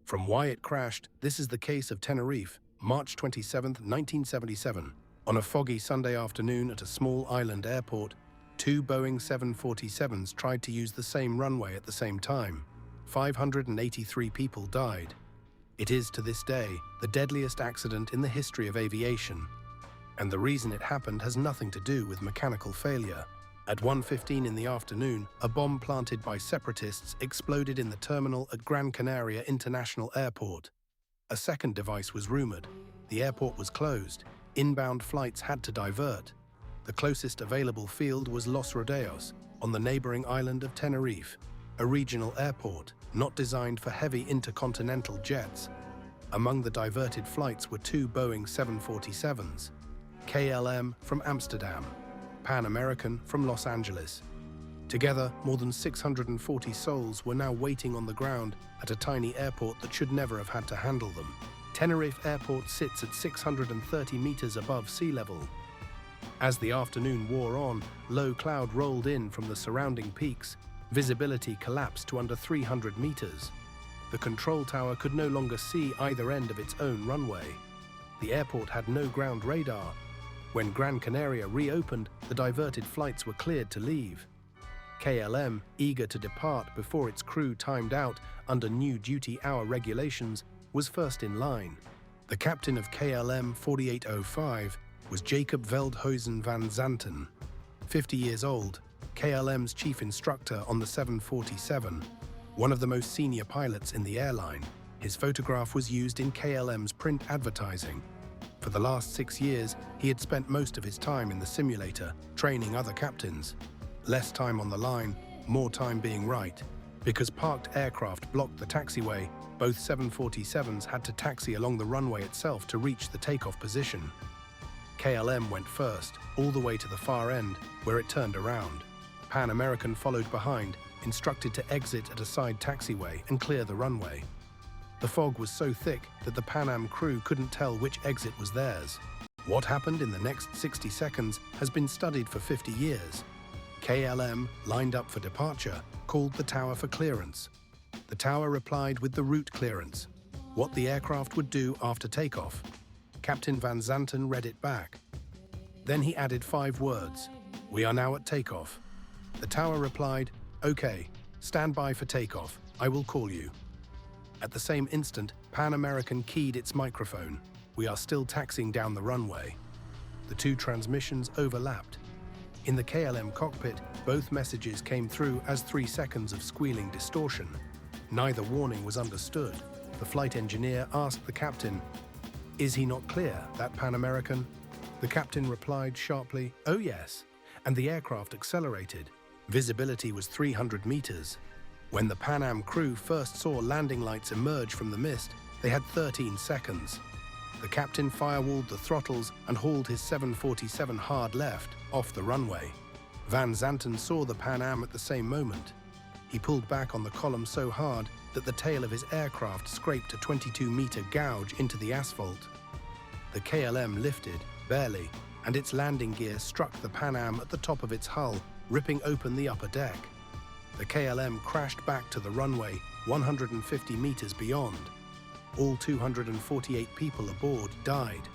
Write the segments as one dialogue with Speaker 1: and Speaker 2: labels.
Speaker 1: From why it crashed, this is the case of Tenerife, March 27, 1977. On a foggy Sunday afternoon at a small island airport, two Boeing 747s tried to use the same runway at the same time. 583 people died. It is, to this day, the deadliest accident in the history of aviation. And the reason it happened has nothing to do with mechanical failure. At 1:15 in the afternoon, a bomb planted by separatists exploded in the terminal at Gran Canaria International Airport. A second device was rumored. The airport was closed. Inbound flights had to divert. The closest available field was Los Rodeos, on the neighboring island of Tenerife, a regional airport not designed for heavy intercontinental jets. Among the diverted flights were two Boeing 747s, KLM from Amsterdam, Pan American from Los Angeles. Together, more than 640 souls were now waiting on the ground at a tiny airport that should never have had to handle them. Tenerife Airport sits at 630 meters above sea level. As the afternoon wore on, low cloud rolled in from the surrounding peaks. Visibility collapsed to under 300 meters. The control tower could no longer see either end of its own runway. The airport had no ground radar. When Gran Canaria reopened, the diverted flights were cleared to leave. KLM, eager to depart before its crew timed out under new duty hour regulations, was first in line. The captain of KLM 4805 was Jacob Veldhuizen van Zanten. 50 years old, KLM's chief instructor on the 747, one of the most senior pilots in the airline. His photograph was used in KLM's print advertising. For the last 6 years, he had spent most of his time in the simulator, training other captains. Less time on the line, more time being right. Because parked aircraft blocked the taxiway, both 747s had to taxi along the runway itself to reach the takeoff position. KLM went first, all the way to the far end, where it turned around. Pan American followed behind, instructed to exit at a side taxiway and clear the runway. The fog was so thick that the Pan Am crew couldn't tell which exit was theirs. What happened in the next 60 seconds has been studied for 50 years. KLM, lined up for departure, called the tower for clearance. The tower replied with the route clearance, what the aircraft would do after takeoff. Captain Van Zanten read it back. Then he added 5 words, "We are now at takeoff." The tower replied, "Okay, stand by for takeoff, I will call you." At the same instant, Pan American keyed its microphone. "We are still taxiing down the runway." The two transmissions overlapped. In the KLM cockpit, both messages came through as 3 seconds of squealing distortion. Neither warning was understood. The flight engineer asked the captain, "Is he not clear, that Pan American?" The captain replied sharply, "Oh yes," and the aircraft accelerated. Visibility was 300 meters. When the Pan Am crew first saw landing lights emerge from the mist, they had 13 seconds. The captain firewalled the throttles and hauled his 747 hard left, off the runway. Van Zanten saw the Pan Am at the same moment. He pulled back on the column so hard that the tail of his aircraft scraped a 22-meter gouge into the asphalt. The KLM lifted, barely, and its landing gear struck the Pan Am at the top of its hull, ripping open the upper deck. The KLM crashed back to the runway 150 meters beyond. All 248 people aboard died.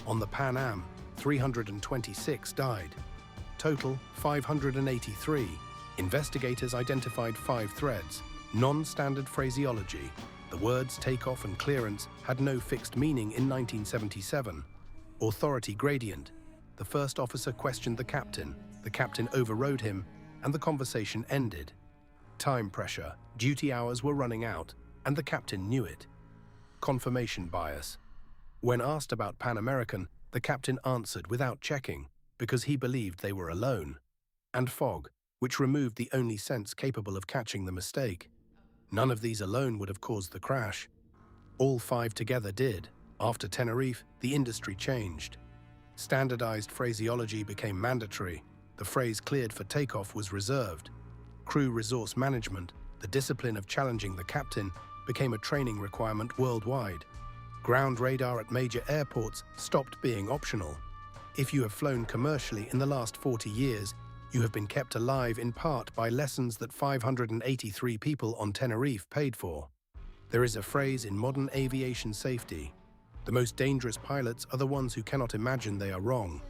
Speaker 1: On the Pan Am, 326 died. Total, 583. Investigators identified 5 threads. Non-standard phraseology. The words takeoff and clearance had no fixed meaning in 1977. Authority gradient. The first officer questioned the captain overrode him, and the conversation ended. Time pressure. Duty hours were running out, and the captain knew it. Confirmation bias. When asked about Pan American, the captain answered without checking, because he believed they were alone. And fog, which removed the only sense capable of catching the mistake. None of these alone would have caused the crash. All 5 together did. After Tenerife, the industry changed. Standardized phraseology became mandatory. The phrase cleared for takeoff was reserved. Crew resource management, the discipline of challenging the captain, became a training requirement worldwide. Ground radar at major airports stopped being optional. If you have flown commercially in the last 40 years, you have been kept alive in part by lessons that 583 people on Tenerife paid for. There is a phrase in modern aviation safety: the most dangerous pilots are the ones who cannot imagine they are wrong.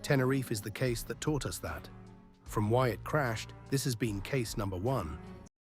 Speaker 1: Tenerife is the case that taught us that. From why it crashed, this has been case number 1.